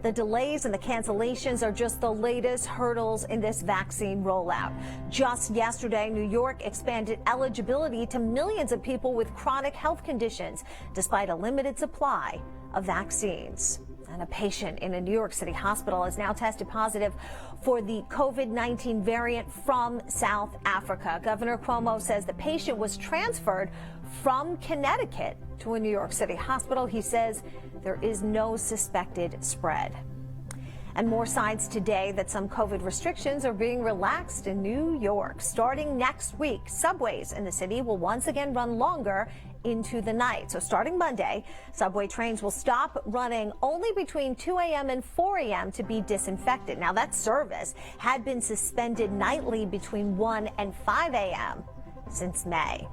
The delays and the cancellations are just the latest hurdles in this vaccine rollout. Just yesterday, New York expanded eligibility to millions of people with chronic health conditions, despite a limited supply of vaccines. And a patient in a New York City hospital has now tested positive for the COVID-19 variant from South Africa. Governor Cuomo says the patient was transferred from Connecticut to a New York City hospital. He says there is no suspected spread. And more signs today that some COVID restrictions are being relaxed in New York. Starting next week, subways in the city will once again run longer into the night. So starting Monday, subway trains will stop running only between 2 a.m. and 4 a.m. to be disinfected. Now, that service had been suspended nightly between 1 and 5 a.m. since May.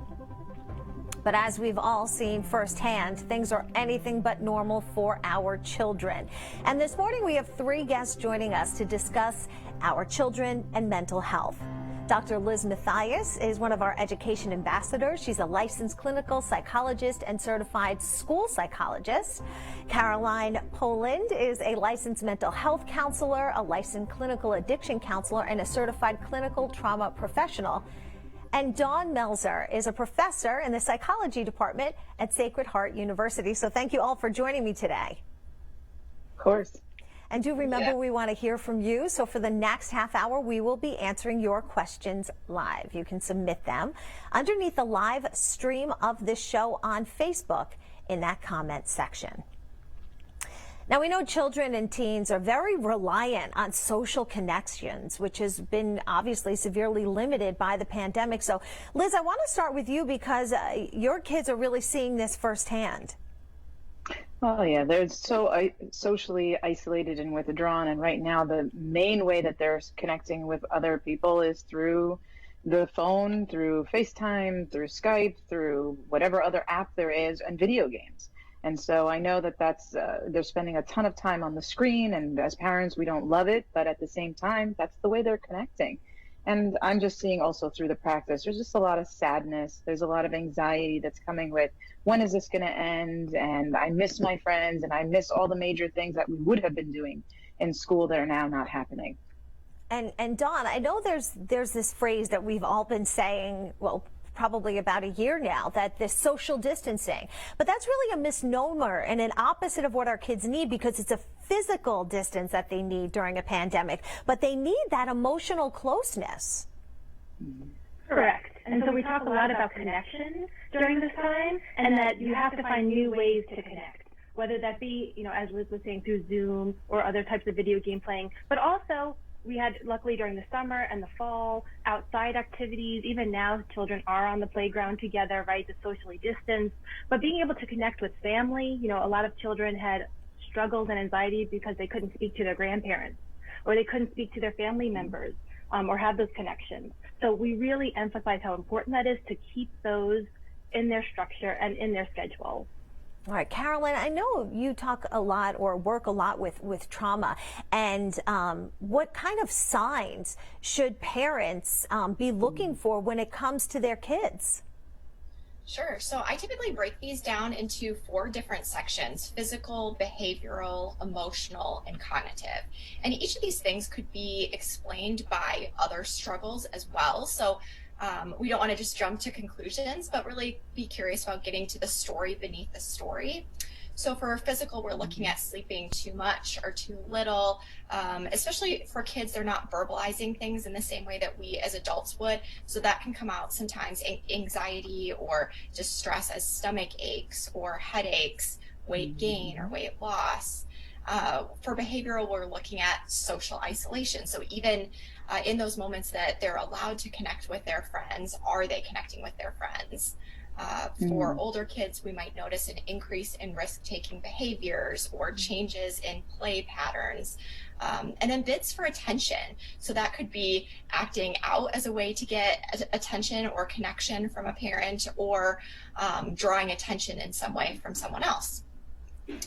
But as we've all seen firsthand, things are anything but normal for our children. And this morning we have 3 guests joining us to discuss our children and mental health. Dr. Liz Mathias is one of our education ambassadors. She's a licensed clinical psychologist and certified school psychologist. Caroline Poland is a licensed mental health counselor, a licensed clinical addiction counselor, and a certified clinical trauma professional. And Dawn Melzer is a professor in the psychology department at Sacred Heart University. So thank you all for joining me today. Of course. And do remember, we want to hear from you. So for the next half hour, we will be answering your questions live. You can submit them underneath the live stream of this show on Facebook in that comment section. Now, we know children and teens are very reliant on social connections, which has been obviously severely limited by the pandemic. So, Liz, I want to start with you because your kids are really seeing this firsthand. Oh, yeah, they're so socially isolated and withdrawn. And right now, the main way that they're connecting with other people is through the phone, through FaceTime, through Skype, through whatever other app there is, and video games. And so I know that they're spending a ton of time on the screen, and as parents, we don't love it, but at the same time, that's the way they're connecting. And I'm just seeing also through the practice, there's just a lot of sadness. There's a lot of anxiety that's coming with, when is this going to end? And I miss my friends, and I miss all the major things that we would have been doing in school that are now not happening. And Dawn, I know there's this phrase that we've all been saying, well, probably about a year now, that this social distancing, but that's really a misnomer and an opposite of what our kids need, because it's a physical distance that they need during a pandemic, but they need that emotional closeness. Correct. And so we talk a lot about connection during this time, and that you have to find new ways to connect, whether that be, as Liz was saying, through Zoom or other types of video game playing, but also we had, luckily, during the summer and the fall, outside activities. Even now, children are on the playground together, right, to socially distance. But being able to connect with family, a lot of children had struggles and anxiety because they couldn't speak to their grandparents, or they couldn't speak to their family members, or have those connections. So we really emphasize how important that is to keep those in their structure and in their schedule. All right, Carolyn, I know you talk a lot or work a lot with trauma, and what kind of signs should parents be looking for when it comes to their kids? Sure. So I typically break these down into 4 different sections: physical, behavioral, emotional, and cognitive. And each of these things could be explained by other struggles as well. So we don't want to just jump to conclusions, but really be curious about getting to the story beneath the story. So for physical, we're looking at sleeping too much or too little, especially for kids. They're not verbalizing things in the same way that we as adults would. So that can come out sometimes anxiety or distress as stomach aches or headaches, weight gain or weight loss. For behavioral, we're looking at social isolation. So even in those moments that they're allowed to connect with their friends, are they connecting with their friends? For older kids, we might notice an increase in risk-taking behaviors or changes in play patterns. And then bids for attention. So that could be acting out as a way to get attention or connection from a parent, or drawing attention in some way from someone else.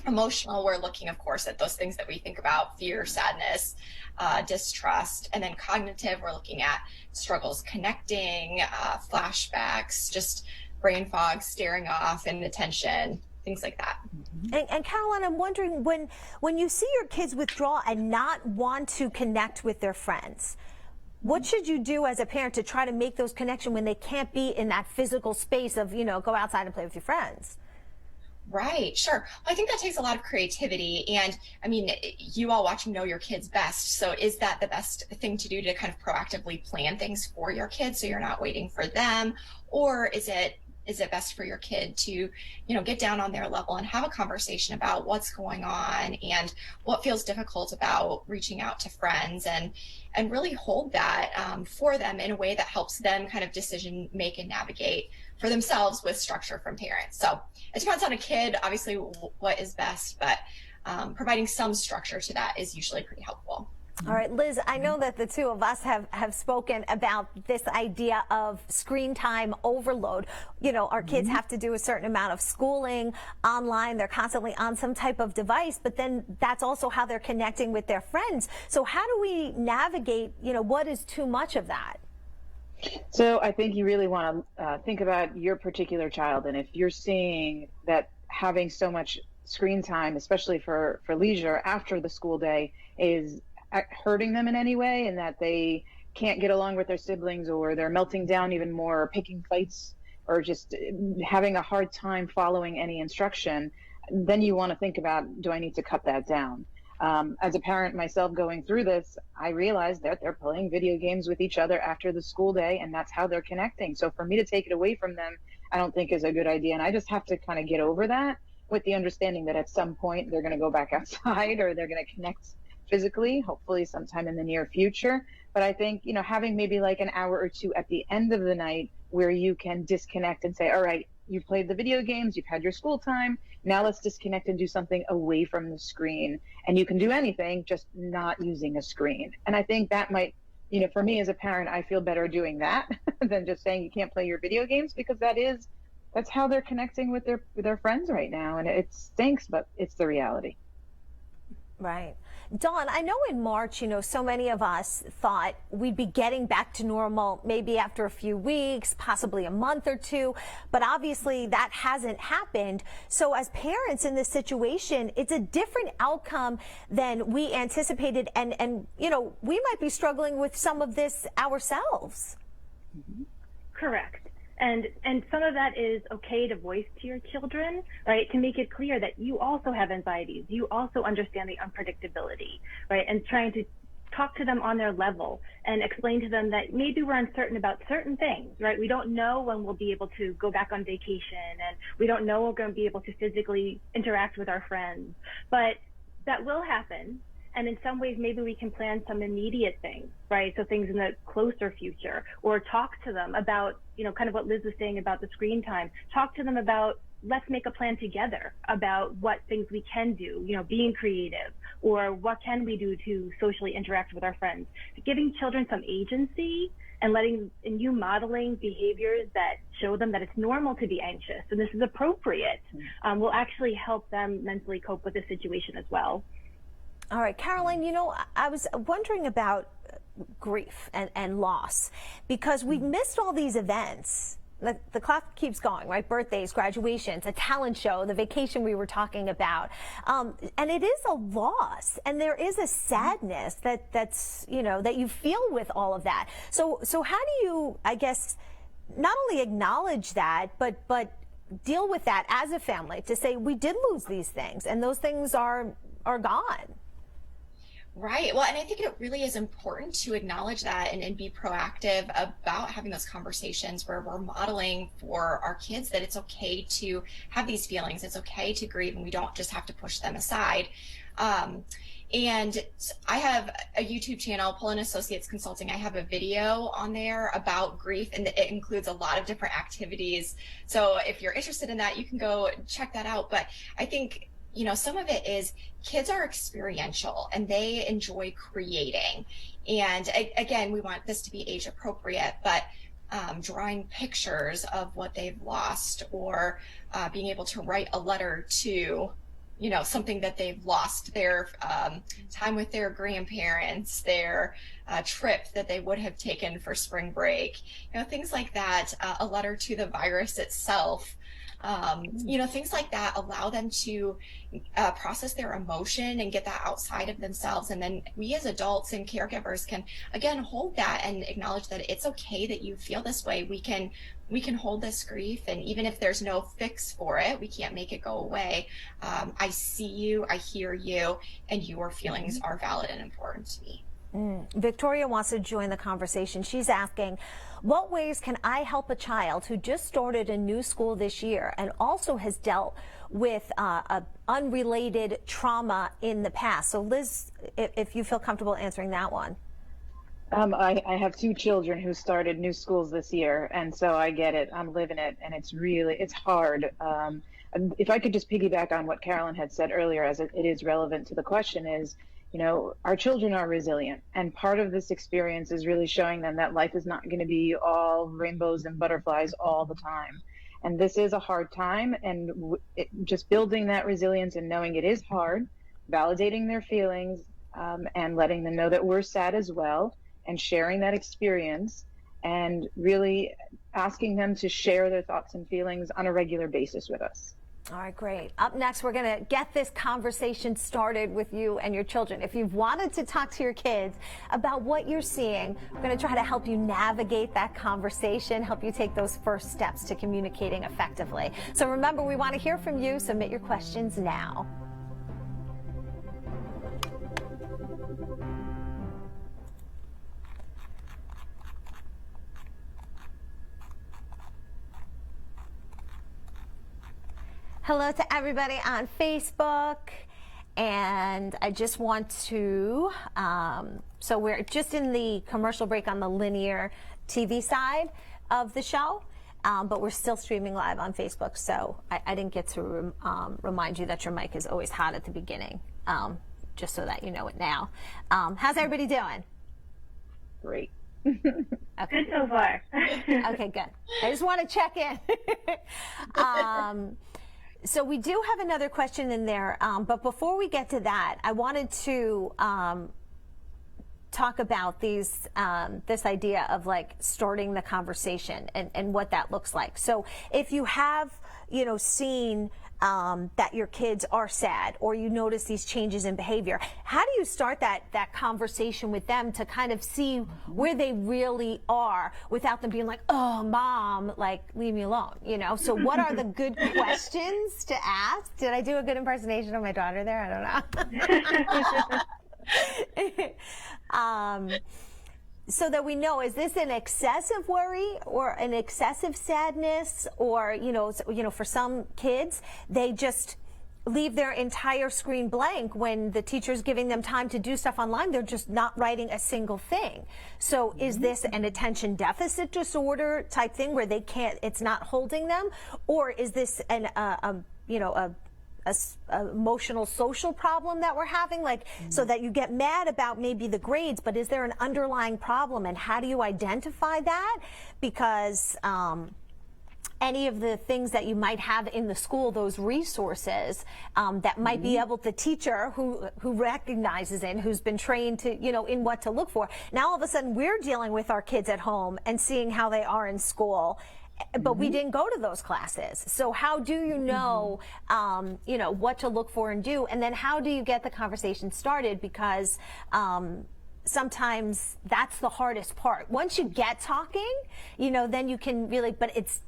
Emotional, we're looking, of course, at those things that we think about: fear, sadness, distrust. And then cognitive, we're looking at struggles connecting, flashbacks, just brain fog, staring off, and attention. things like that. And Caroline, I'm wondering, when you see your kids withdraw and not want to connect with their friends, what should you do as a parent to try to make those connections when they can't be in that physical space of, go outside and play with your friends? Right, sure. I think that takes a lot of creativity. And I mean, you all watching know your kids best. So is that the best thing to do, to kind of proactively plan things for your kids so you're not waiting for them? Or is it best for your kid to, get down on their level and have a conversation about what's going on and what feels difficult about reaching out to friends, and really hold that for them in a way that helps them kind of decision make and navigate for themselves with structure from parents. So it depends on a kid, obviously, what is best, but providing some structure to that is usually pretty helpful. All right, Liz, I know that the two of us have spoken about this idea of screen time overload. Our kids have to do a certain amount of schooling online. They're constantly on some type of device, but then that's also how they're connecting with their friends. So how do we navigate, what is too much of that? So I think you really want to think about your particular child. And if you're seeing that having so much screen time, especially for leisure after the school day, is hurting them in any way, and that they can't get along with their siblings, or they're melting down even more, or picking fights, or just having a hard time following any instruction, then you want to think about, do I need to cut that down? As a parent myself going through this, I realized that they're playing video games with each other after the school day, and that's how they're connecting. So for me to take it away from them, I don't think is a good idea. And I just have to kind of get over that, with the understanding that at some point they're going to go back outside, or they're going to connect physically, hopefully sometime in the near future. But I think, having maybe like an hour or two at the end of the night where you can disconnect and say, all right, you've played the video games, you've had your school time, now let's disconnect and do something away from the screen. And you can do anything, just not using a screen. And I think that might, for me as a parent, I feel better doing that than just saying you can't play your video games, because that's how they're connecting with their friends right now. And it stinks, but it's the reality. Right. Dawn, I know in March, so many of us thought we'd be getting back to normal maybe after a few weeks, possibly a month or two, but obviously that hasn't happened. So as parents in this situation, it's a different outcome than we anticipated, and we might be struggling with some of this ourselves. Correct. And some of that is okay to voice to your children, right? To make it clear that you also have anxieties. You also understand the unpredictability, right? And trying to talk to them on their level and explain to them that maybe we're uncertain about certain things, right? We don't know when we'll be able to go back on vacation, and we don't know we're going to be able to physically interact with our friends, but that will happen. And in some ways, maybe we can plan some immediate things, right? So things in the closer future, or talk to them about, kind of what Liz was saying about the screen time. Talk to them about, let's make a plan together about what things we can do, being creative, or what can we do to socially interact with our friends. Giving children some agency and you modeling behaviors that show them that it's normal to be anxious and this is appropriate will actually help them mentally cope with the situation as well. All right, Caroline, I was wondering about grief and loss, because we've missed all these events. The clock keeps going, right? Birthdays, graduations, a talent show, the vacation we were talking about. And it is a loss, and there is a sadness that's that you feel with all of that. So how do you, I guess, not only acknowledge that, but deal with that as a family, to say we did lose these things, and those things are gone? Right. Well, and I think it really is important to acknowledge that and be proactive about having those conversations where we're modeling for our kids that it's okay to have these feelings. It's okay to grieve, and we don't just have to push them aside. And I have a YouTube channel, Pullen Associates Consulting. I have a video on there about grief, and it includes a lot of different activities. So if you're interested in that, you can go check that out. But I think some of it is kids are experiential and they enjoy creating. And again, we want this to be age appropriate, but drawing pictures of what they've lost, or being able to write a letter to, something that they've lost, their time with their grandparents, their trip that they would have taken for spring break, things like that, a letter to the virus itself. Things like that allow them to process their emotion and get that outside of themselves. And then we as adults and caregivers can, again, hold that and acknowledge that it's okay that you feel this way. We can hold this grief, and even if there's no fix for it, we can't make it go away. I see you, I hear you, and your feelings are valid and important to me. Victoria wants to join the conversation. She's asking, what ways can I help a child who just started a new school this year and also has dealt with a unrelated trauma in the past? So Liz, if you feel comfortable answering that one. I have two children who started new schools this year, and so I get it. I'm living it, and it's hard. If I could just piggyback on what Carolyn had said earlier, as it is relevant to the question, is, our children are resilient, and part of this experience is really showing them that life is not going to be all rainbows and butterflies all the time. And this is a hard time, and just building that resilience and knowing it is hard, validating their feelings, and letting them know that we're sad as well, and sharing that experience, and really asking them to share their thoughts and feelings on a regular basis with us. All right, great. Up next, we're going to get this conversation started with you and your children. If you've wanted to talk to your kids about what you're seeing, we're going to try to help you navigate that conversation, help you take those first steps to communicating effectively. So remember, we want to hear from you. Submit your questions now. Hello to everybody on Facebook, and I just want to, so we're just in the commercial break on the linear TV side of the show, but we're still streaming live on Facebook, so I didn't get to remind you that your mic is always hot at the beginning, just so that you know it now. How's everybody doing? Great. Okay. Good so far. Okay, good. I just want to check in. So we do have another question in there, but before we get to that, I wanted to talk about this idea of like starting the conversation and what that looks like. So if you have, seen that your kids are sad, or you notice these changes in behavior, how do you start that conversation with them to kind of see where they really are without them being like, oh, mom, like, leave me alone, So what are the good questions to ask? Did I do a good impersonation of my daughter there? I don't know. So that we know, is this an excessive worry or an excessive sadness, or for some kids, they just leave their entire screen blank when the teacher's giving them time to do stuff online. They're just not writing a single thing. So is this an attention deficit disorder type thing where they can't, it's not holding them, or is this an emotional social problem that we're having, so that you get mad about maybe the grades, but is there an underlying problem, and how do you identify that? Because any of the things that you might have in the school, those resources that might be able, the teacher who recognizes it, who's been trained to, in what to look for. Now all of a sudden we're dealing with our kids at home and seeing how they are in school, but we didn't go to those classes. So how do you know, what to look for and do? And then how do you get the conversation started? Because sometimes that's the hardest part. Once you get talking, then you can really, but it's,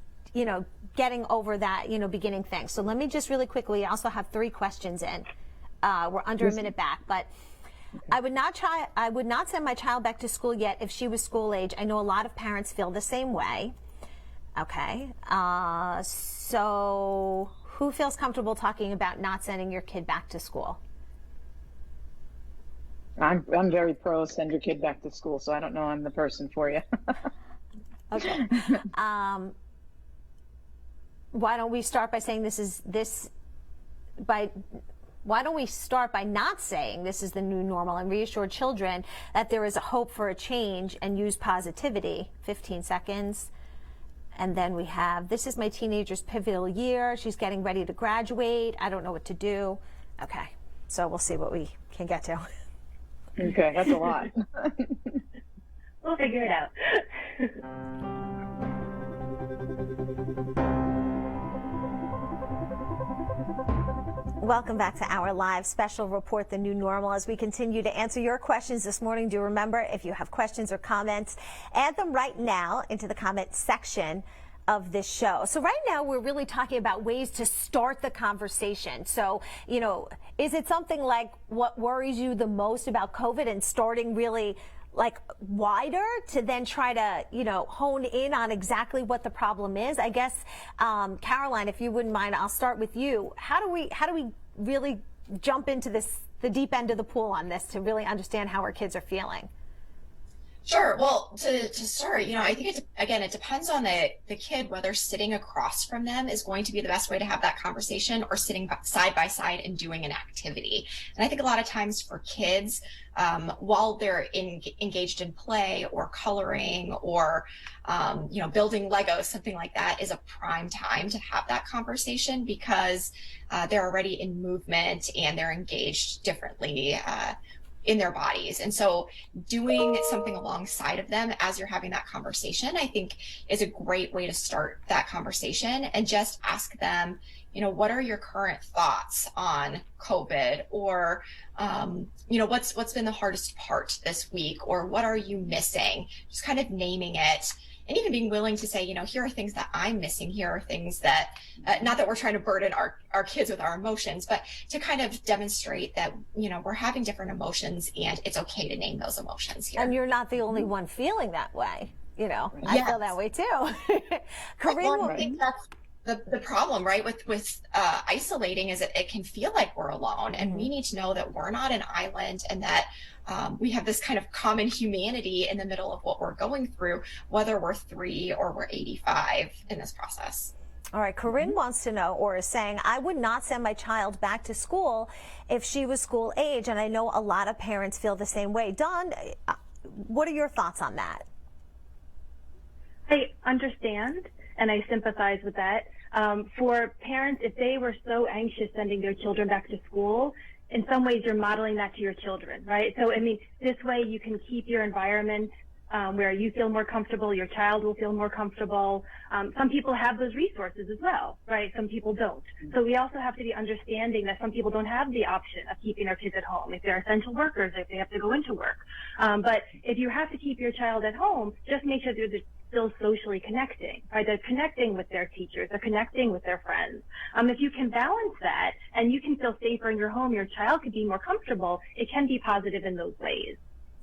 getting over that, beginning thing. So let me just really quickly, I also have 3 questions in. We're under a minute back, but I would not send my child back to school yet if she was school age. I know a lot of parents feel the same way. Okay, so who feels comfortable talking about not sending your kid back to school? I'm very pro send your kid back to school, so I don't know I'm the person for you. Okay. Why don't we start by saying why don't we start by not saying this is the new normal and reassure children that there is a hope for a change and use positivity? 15 seconds. And then we have, this is my teenager's pivotal year. She's getting ready to graduate. I don't know what to do. Okay, so we'll see what we can get to. Okay, that's a lot. We'll figure it out. Welcome back to our live special report, The New Normal. As we continue to answer your questions this morning, do remember, if you have questions or comments, add them right now into the comment section of this show. So right now we're really talking about ways to start the conversation. So, you know, is it something like what worries you the most about COVID and starting really like wider to then try to, you know, hone in on exactly what the problem is? I guess, Caroline, if you wouldn't mind, I'll start with you. How do we really jump into the deep end of the pool on this to really understand how our kids are feeling? Sure. Well, to start, you know, I think it depends on the kid, whether sitting across from them is going to be the best way to have that conversation or sitting side by side and doing an activity. And I think a lot of times for kids, while they're engaged in play or coloring or, you know, building Legos, something like that is a prime time to have that conversation because they're already in movement and they're engaged differently in their bodies. And so doing something alongside of them as you're having that conversation, I think is a great way to start that conversation and just ask them, you know, what are your current thoughts on COVID, or, you know, what's been the hardest part this week, or what are you missing? Just kind of naming it. And even being willing to say, you know, here are things that I'm missing. Here are things that, not that we're trying to burden our kids with our emotions, but to kind of demonstrate that, you know, we're having different emotions and it's okay to name those emotions here. And you're not the only one feeling that way. You know, Yes. I feel that way too. Corinne, I think that's the problem, right, with isolating is that it can feel like we're alone, and we need to know that we're not an island and that we have this kind of common humanity in the middle of what we're going through, whether we're 3 or we're 85 in this process. All right, Corinne wants to know, or is saying, I would not send my child back to school if she was school age, and I know a lot of parents feel the same way. Dawn, what are your thoughts on that? I understand and I sympathize with that. For parents, if they were so anxious sending their children back to school, in some ways you're modeling that to your children, right? So, I mean, this way you can keep your environment where you feel more comfortable, your child will feel more comfortable. Some people have those resources as well, right? Some people don't. So we also have to be understanding that some people don't have the option of keeping their kids at home if they're essential workers, if they have to go into work. But if you have to keep your child at home, just make sure they're still socially connecting, right? They're connecting with their teachers, they're connecting with their friends. If you can balance that and you can feel safer in your home, your child could be more comfortable, it can be positive in those ways.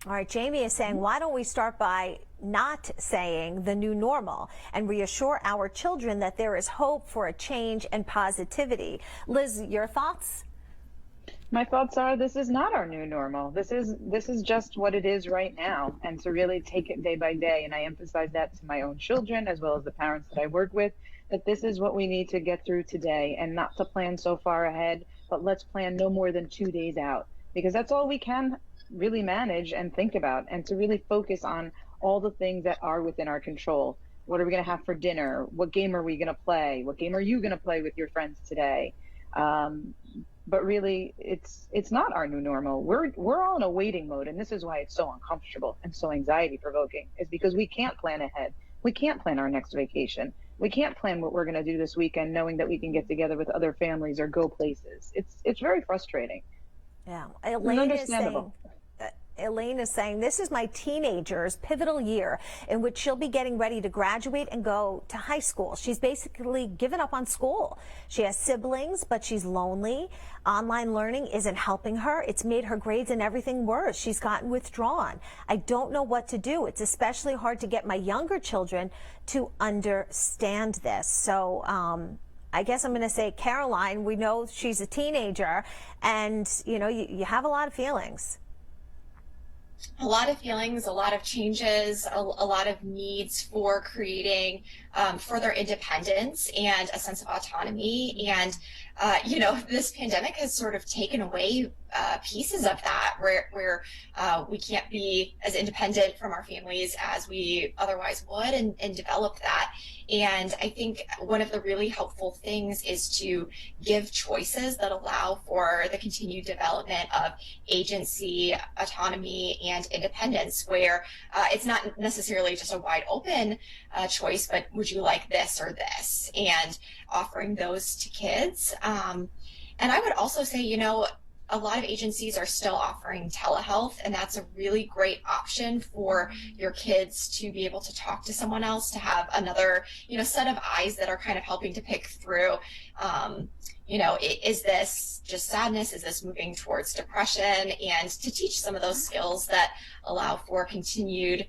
All right, Jamie is saying, why don't we start by not saying the new normal and reassure our children that there is hope for a change and positivity? Liz, your thoughts? My thoughts are this is not our new normal. This is just what it is right now, and to really take it day by day. And I emphasize that to my own children as well as the parents that I work with, that this is what we need to get through today, and not to plan so far ahead, but let's plan no more than 2 days out, because that's all we can really manage and think about, and to really focus on all the things that are within our control. What are we going to have for dinner? What game are we going to play? What game are you going to play with your friends today? But really, it's not our new normal. We're all in a waiting mode, and this is why it's so uncomfortable and so anxiety provoking, is because we can't plan ahead. We can't plan our next vacation. We can't plan what we're going to do this weekend, knowing that we can get together with other families or go places. It's very frustrating. Yeah, Elaine is saying, this is my teenager's pivotal year in which she'll be getting ready to graduate and go to high school. She's basically given up on school. She has siblings, but she's lonely. Online learning isn't helping her. It's made her grades and everything worse. She's gotten withdrawn. I don't know what to do. It's especially hard to get my younger children to understand this. So, I guess I'm going to say, Caroline, we know she's a teenager, and, you know, you have a lot of feelings. A lot of feelings, a lot of changes, a lot of needs for creating further independence and a sense of autonomy. And, you know, this pandemic has sort of taken away pieces of that where we can't be as independent from our families as we otherwise would and develop that. And I think one of the really helpful things is to give choices that allow for the continued development of agency, autonomy, and independence, where it's not necessarily just a wide open choice, but would you like this or this? And offering those to kids And I would also say, you know, a lot of agencies are still offering telehealth, and that's a really great option for your kids to be able to talk to someone else, to have another, you know, set of eyes that are kind of helping to pick through, you know, is this just sadness? Is this moving towards depression? And to teach some of those skills that allow for continued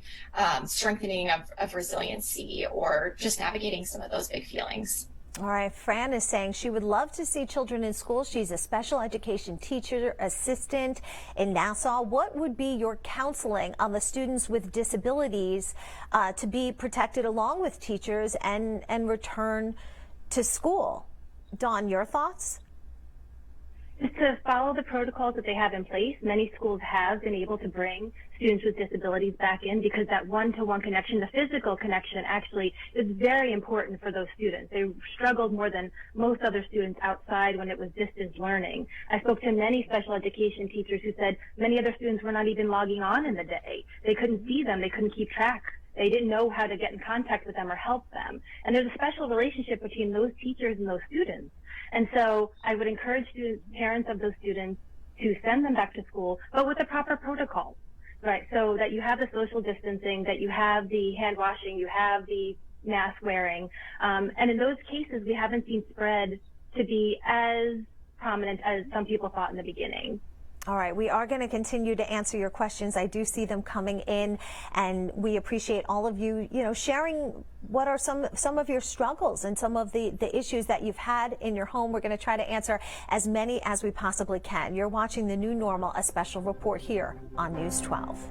strengthening of resiliency, or just navigating some of those big feelings. All right, Fran is saying she would love to see children in school. She's a special education teacher assistant in Nassau. What would be your counseling on the students with disabilities to be protected along with teachers and return to school? Dawn, your thoughts? Just to follow the protocols that they have in place. Many schools have been able to bring students with disabilities back in, because that one-to-one connection, the physical connection, actually is very important for those students. They struggled more than most other students outside when it was distance learning. I spoke to many special education teachers who said many other students were not even logging on in the day. They couldn't see them. They couldn't keep track. They didn't know how to get in contact with them or help them. And there's a special relationship between those teachers and those students. And so I would encourage parents of those students to send them back to school, but with the proper protocols, right? So that you have the social distancing, that you have the hand washing, you have the mask wearing. And in those cases, we haven't seen spread to be as prominent as some people thought in the beginning. All right, we are going to continue to answer your questions. I do see them coming in, and we appreciate all of you, sharing what are some of your struggles and some of the issues that you've had in your home. We're going to try to answer as many as we possibly can. You're watching The New Normal, a special report here on News 12.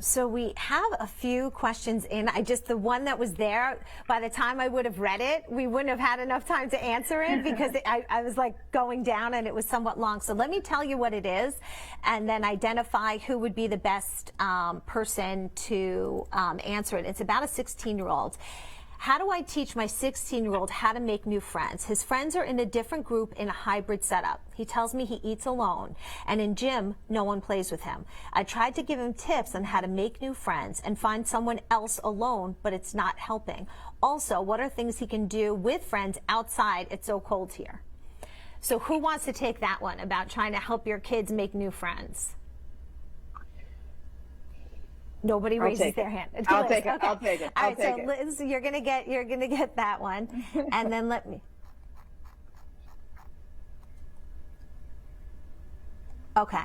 So we have a few questions in. The one that was there, by the time I would have read it, we wouldn't have had enough time to answer it, because I was like going down and it was somewhat long. So let me tell you what it is, and then identify who would be the best person to answer it. It's about a 16-year-old. How do I teach my 16-year-old how to make new friends? His friends are in a different group in a hybrid setup. He tells me he eats alone, and in gym, no one plays with him. I tried to give him tips on how to make new friends and find someone else alone, but it's not helping. Also, what are things he can do with friends outside? It's so cold here. So who wants to take that one about trying to help your kids make new friends? Nobody raises their hand. I'll take it. I'll take it. All right, so Liz, you're gonna get that one, and then let me. Okay.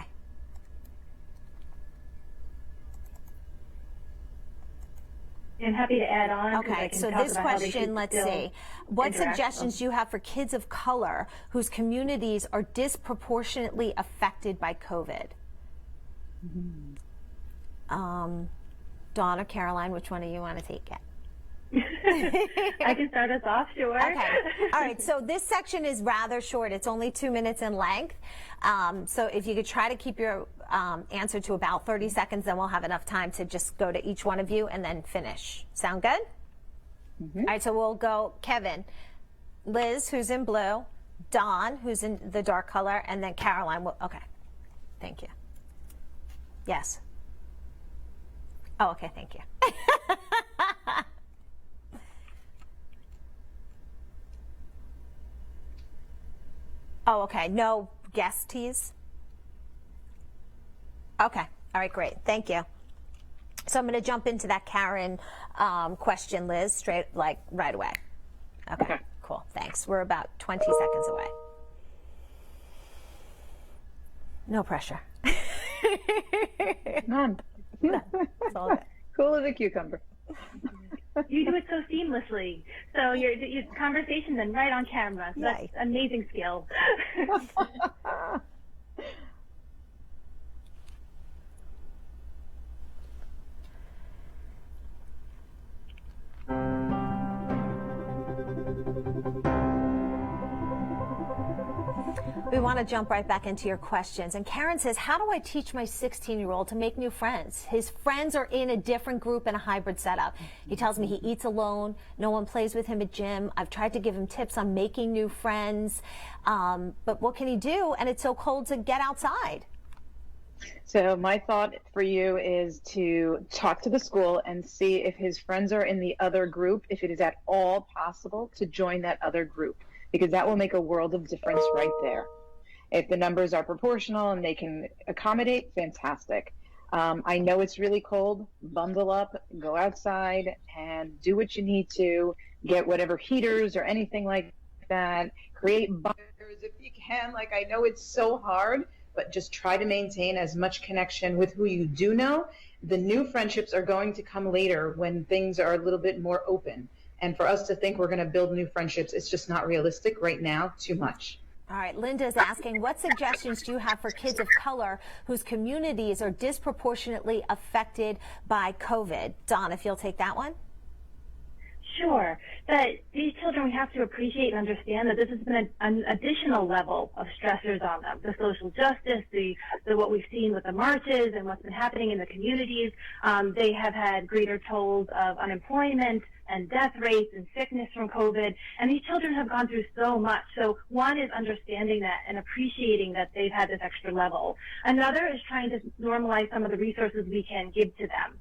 I'm happy to add on. Okay, so this question, let's see. What suggestions do you have for kids of color whose communities are disproportionately affected by COVID? Mm-hmm. Dawn or Caroline, which one do you want to take it? I can start us off, sure. Okay. All right. So this section is rather short. It's only 2 minutes in length. So if you could try to keep your answer to about 30 seconds, then we'll have enough time to just go to each one of you and then finish. Sound good? Mm-hmm. All right. So we'll go Kevin, Liz, who's in blue, Dawn, who's in the dark color, and then Caroline. Okay. Thank you. Yes. Oh, okay. Thank you. Oh, okay. No guest teas? Okay. All right, great. Thank you. So I'm going to jump into that Karen question, Liz, straight, right away. Okay, cool. Thanks. We're about 20 seconds away. No pressure. None. It's all good. Cool as a cucumber. You do it so seamlessly. So your conversation then right on camera. So that's amazing skill. We want to jump right back into your questions. And Karen says, how do I teach my 16-year-old to make new friends? His friends are in a different group in a hybrid setup. He tells me he eats alone. No one plays with him at gym. I've tried to give him tips on making new friends. But what can he do? And it's so cold to get outside. So my thought for you is to talk to the school and see if his friends are in the other group, if it is at all possible to join that other group, because that will make a world of difference right there. If the numbers are proportional and they can accommodate, fantastic. I know it's really cold. Bundle up, go outside, and do what you need to. Get whatever heaters or anything like that. Create bunkers if you can. Like, I know it's so hard, but just try to maintain as much connection with who you do know. The new friendships are going to come later when things are a little bit more open. And for us to think we're going to build new friendships, it's just not realistic right now, too much. All right, Linda is asking, what suggestions do you have for kids of color whose communities are disproportionately affected by COVID? Dawn, if you'll take that one. Sure. That these children, we have to appreciate and understand that this has been an additional level of stressors on them. The social justice, the what we've seen with the marches and what's been happening in the communities. They have had greater tolls of unemployment and death rates and sickness from COVID. And these children have gone through so much. So one is understanding that and appreciating that they've had this extra level. Another is trying to normalize some of the resources we can give to them.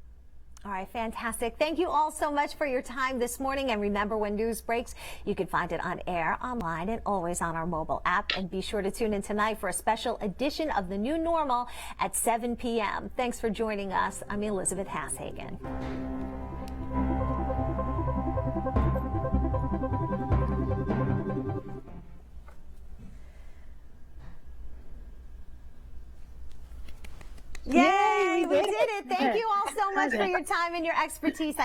All right, fantastic. Thank you all so much for your time this morning. And remember, when news breaks, you can find it on air, online, and always on our mobile app. And be sure to tune in tonight for a special edition of The New Normal at 7 p.m. Thanks for joining us. I'm Elizabeth Hashagen. Yay, we did it. Thank you all so much for your time and your expertise.